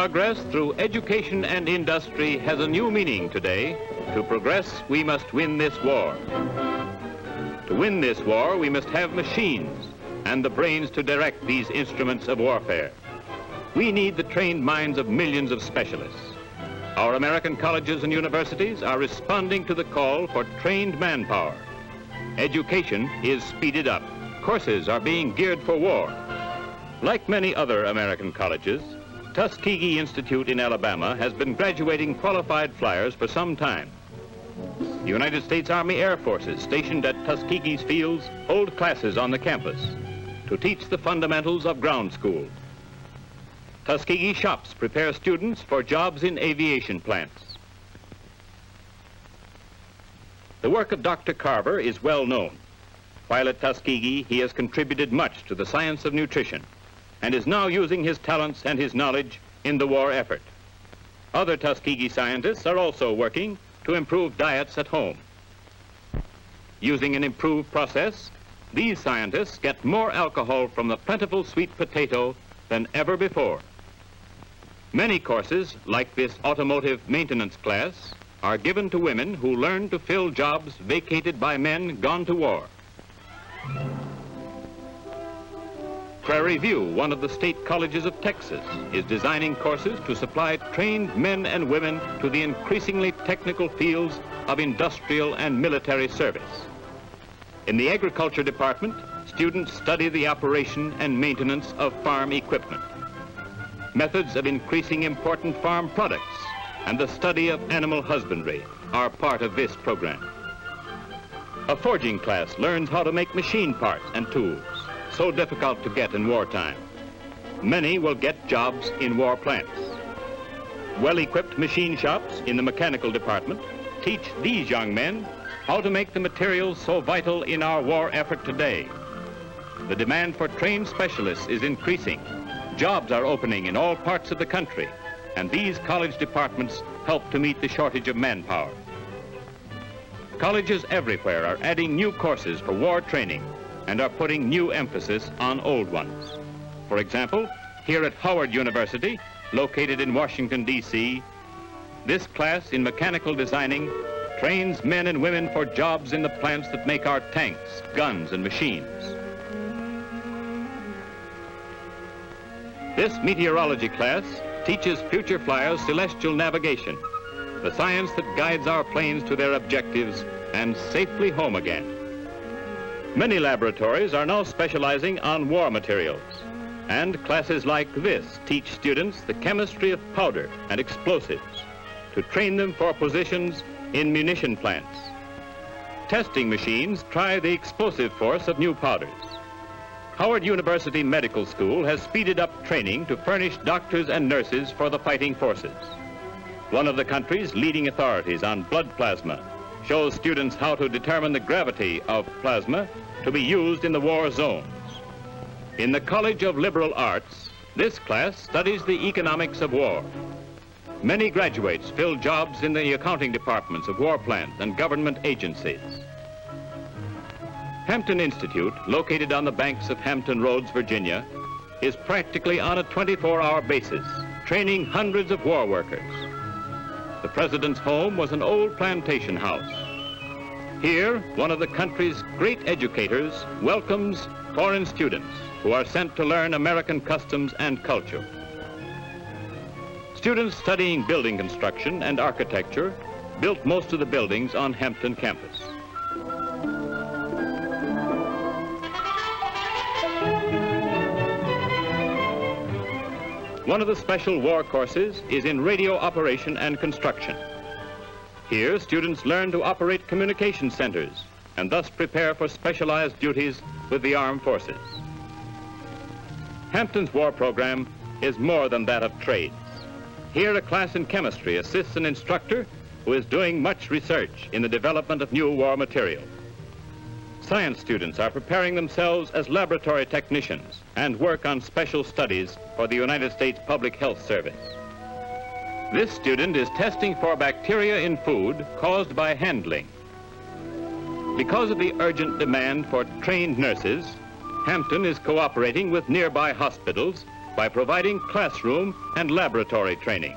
Progress through education and industry has a new meaning today. To progress, we must win this war. To win this war, we must have machines and the brains to direct these instruments of warfare. We need the trained minds of millions of specialists. Our American colleges and universities are responding to the call for trained manpower. Education is speeded up. Courses are being geared for war. Like many other American colleges, Tuskegee Institute in Alabama has been graduating qualified flyers for some time. The United States Army Air Forces stationed at Tuskegee's fields hold classes on the campus to teach the fundamentals of ground school. Tuskegee shops prepare students for jobs in aviation plants. The work of Dr. Carver is well known. While at Tuskegee, he has contributed much to the science of nutrition and is now using his talents and his knowledge in the war effort. Other Tuskegee scientists are also working to improve diets at home. Using an improved process, these scientists get more alcohol from the plentiful sweet potato than ever before. Many courses, like this automotive maintenance class, are given to women who learn to fill jobs vacated by men gone to war. Prairie View, one of the state colleges of Texas, is designing courses to supply trained men and women to the increasingly technical fields of industrial and military service. In the agriculture department, students study the operation and maintenance of farm equipment. Methods of increasing important farm products and the study of animal husbandry are part of this program. A forging class learns how to make machine parts and tools, so difficult to get in wartime. Many will get jobs in war plants. Well-equipped machine shops in the mechanical department teach these young men how to make the materials so vital in our war effort today. The demand for trained specialists is increasing. Jobs are opening in all parts of the country, and these college departments help to meet the shortage of manpower. Colleges everywhere are adding new courses for war training and are putting new emphasis on old ones. For example, here at Howard University, located in Washington, D.C., this class in mechanical designing trains men and women for jobs in the plants that make our tanks, guns, and machines. This meteorology class teaches future flyers celestial navigation, the science that guides our planes to their objectives and safely home again. Many laboratories are now specializing on war materials, and classes like this teach students the chemistry of powder and explosives to train them for positions in munition plants. Testing machines try the explosive force of new powders. Howard University Medical School has speeded up training to furnish doctors and nurses for the fighting forces. One of the country's leading authorities on blood plasma shows students how to determine the gravity of plasma to be used in the war zones. In the College of Liberal Arts, this class studies the economics of war. Many graduates fill jobs in the accounting departments of war plants and government agencies. Hampton Institute, located on the banks of Hampton Roads, Virginia, is practically on a 24-hour basis, training hundreds of war workers. The president's home was an old plantation house. Here, one of the country's great educators welcomes foreign students who are sent to learn American customs and culture. Students studying building construction and architecture built most of the buildings on Hampton campus. One of the special war courses is in radio operation and construction. Here, students learn to operate communication centers and thus prepare for specialized duties with the armed forces. Hampton's war program is more than that of trades. Here, a class in chemistry assists an instructor who is doing much research in the development of new war material. Science students are preparing themselves as laboratory technicians and work on special studies for the United States Public Health Service. This student is testing for bacteria in food caused by handling. Because of the urgent demand for trained nurses, Hampton is cooperating with nearby hospitals by providing classroom and laboratory training.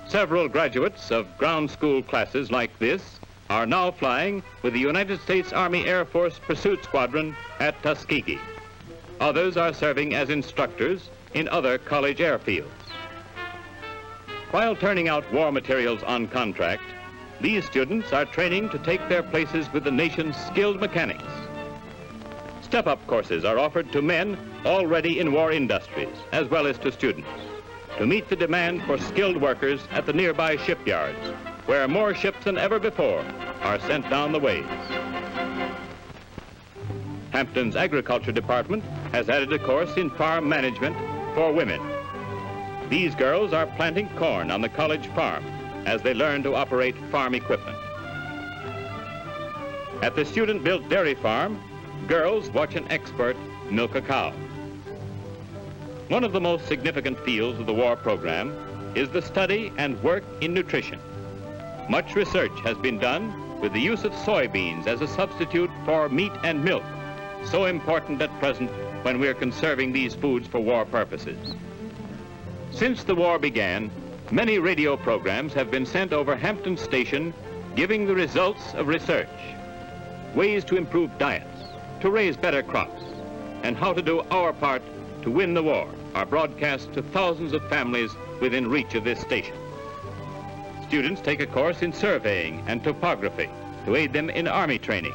Several graduates of ground school classes like this are now flying with the United States Army Air Force Pursuit Squadron at Tuskegee. Others are serving as instructors in other college airfields. While turning out war materials on contract, these students are training to take their places with the nation's skilled mechanics. Step-up courses are offered to men already in war industries, as well as to students, to meet the demand for skilled workers at the nearby shipyards, where more ships than ever before are sent down the ways. Hampton's Agriculture Department has added a course in farm management for women. These girls are planting corn on the college farm as they learn to operate farm equipment. At the student-built dairy farm, girls watch an expert milk a cow. One of the most significant fields of the war program is the study and work in nutrition. Much research has been done with the use of soybeans as a substitute for meat and milk, so important at present when we are conserving these foods for war purposes. Since the war began, many radio programs have been sent over Hampton Station giving the results of research, ways to improve diets, to raise better crops, and how to do our part to win the war are broadcast to thousands of families within reach of this station. Students take a course in surveying and topography to aid them in Army training.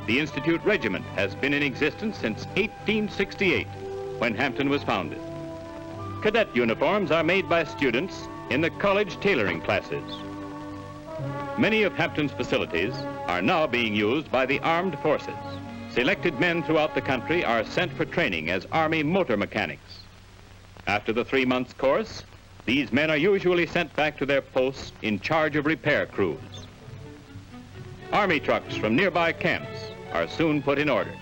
The Institute Regiment has been in existence since 1868, when Hampton was founded. Cadet uniforms are made by students in the college tailoring classes. Many of Hampton's facilities are now being used by the armed forces. Selected men throughout the country are sent for training as Army motor mechanics. After the 3-month course, these men are usually sent back to their posts in charge of repair crews. Army trucks from nearby camps are soon put in order.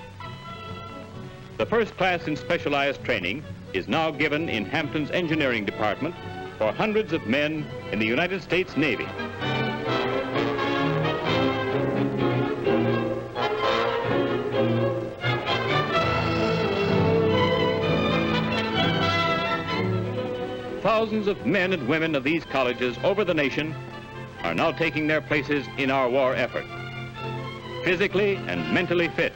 The first class in specialized training is now given in Hampton's engineering department for hundreds of men in the United States Navy. Thousands of men and women of these colleges over the nation are now taking their places in our war effort. Physically and mentally fit,